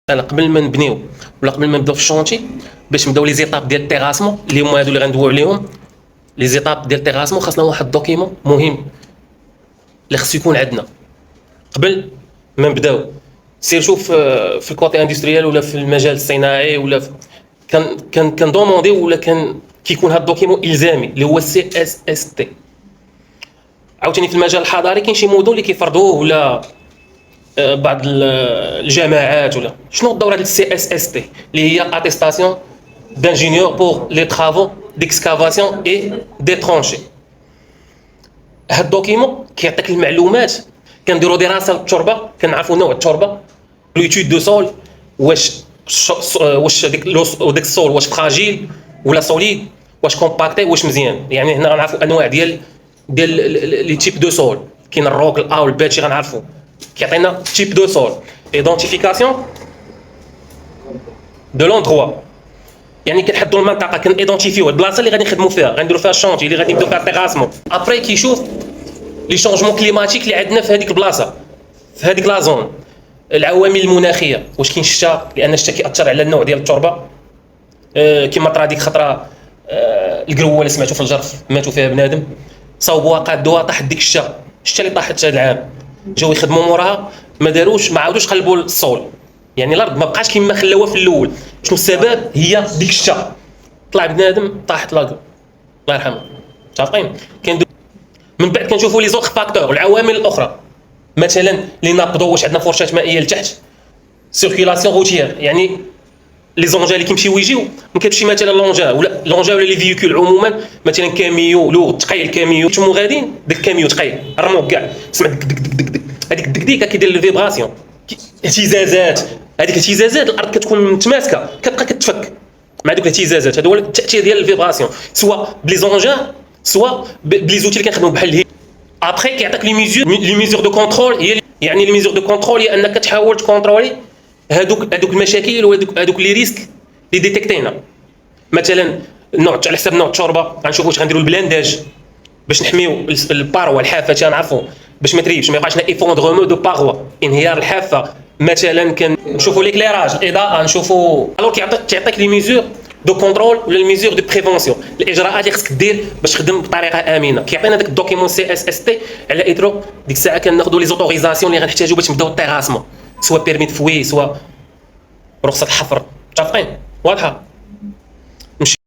انا قبل ما نبنيو ولا قبل ما نبداو في الشونتي باش نبداو لي زيتاب ديال التيغاسمون اللي هما هادو اللي غندويو عليهم. لي زيتاب ديال التيغاسمون خاصنا واحد الدوكيمون مهم اللي خصو يكون عندنا قبل ما نبداو. سير شوف في الكوتي اندستريال ولا في المجال الصناعي ولا في كان دوموندي ولا كان كيكون هاد الدوكيمون الزامي اللي هو السي اس اس تي. عاوتاني في المجال الحضاري كاين شي مدن اللي كيفرضوه ولا بعض الجامعات ولا شنو الدور ديال السي اس اس تي اللي هي اتيستاسيون d'ingénieur pour les travaux d'excavation et des tranchées. هاد الدوكيمون كيعطيك المعلومات، كنديروا دراسه للتربه، كنعرفوا نوع التربه، لويتود دو سول، واش ديك السول واش فراجيل ولا سوليد، واش كومباكتي واش مزيان. يعني هنا غنعرفوا انواع ديال لي تيب دو سول، كاين الروك الا والباتشي غنعرفوا كيعطينا تيب دو سول. ايدونتيفيكاسيون دو لوندروا، يعني كنحدوا المنطقه كنيدونتيفيو البلاصه اللي غادي نخدموا فيها، غنديروا فيها الشونتي اللي غادي نبداو فيها التيغاسمون. ابري كيشوف لي شونجمون كليماتيك اللي عندنا في هذيك البلاصه، في هذيك لا زون، العوامل المناخيه، واش كاين الشتا، لان الشتا كيأثر على النوع ديال التربه. كما طرا ديك خطره القروه اللي سمعتوا في الجرف ماتوا فيها بنادم، صوبوها قادوها طاحت ديك الشتا اللي طاحت هذا العام، جاو يخدموا موراها ما داروش، ما عاودوش قلبوا الصول، يعني الارض ما بقاش كما خلاوها في الاول. شنو السبب؟ هي ديك الشتا، طلع بنادم طاحت لاكو الله يرحمه. متفقين؟ من بعد كنشوفوا لي زوغ فاكتور والعوامل الاخرى، مثلا اللي ناقضوا واش عندنا فرشات مائيه لتحت، سيركيلاسيون روتيير، يعني لي زونجا اللي كيمشيو ويجيو، ما كتمشي مثلا لونجا ولا لي فييكول عموما، مثلا كاميو لو ثقيل، كاميو تمو غاديين داك الكاميو ثقيل رموك كاع، سمعت دك دك دك دك، هذيك الدك ديك كيدير الفيبراسيون، اهتزازات. هذيك الاهتزازات الارض كتكون متماسكه كتبقى كتفك مع دوك الاهتزازات. هذا هو التاثير ديال الفيبراسيون، سواء بلي زونجا سواء بلي زوتي اللي كنخدموا بحال ابخي كيعطيك لي ميزور دو كونترول. هي يعني لي ميزور دو كونترول هي انك تحاول تكونترولي هذوك المشاكل وهذوك لي ريسك اللي ديتيكتينا. مثلا نوع على حسب نوع التربه غنشوفوا واش غنديروا البلانداج باش نحميو الباروا الحافه، تنعرفوا باش ما تريبش، ما يبقاش لنا ايفوندغمون دو باروا، انهيار الحافه. مثلا كنشوفوا ليكليراج الاضاءه، نشوفوا الوغ كيعطيك لي ميزور دو كونترول ولا الميزور دو بريفونسيون، الاجراءات اللي خصك دير باش تخدم بطريقه امنه. كيعطينا داك الدوكيمون سي اس اس تي، على اثرو ديك الساعه كناخذوا لي زوتوريزاسيون اللي غنحتاجوا باش نبداو التيغاسمون، سواء بيرمي دفوي سواء رخصه الحفر. متفقين؟ واضحه؟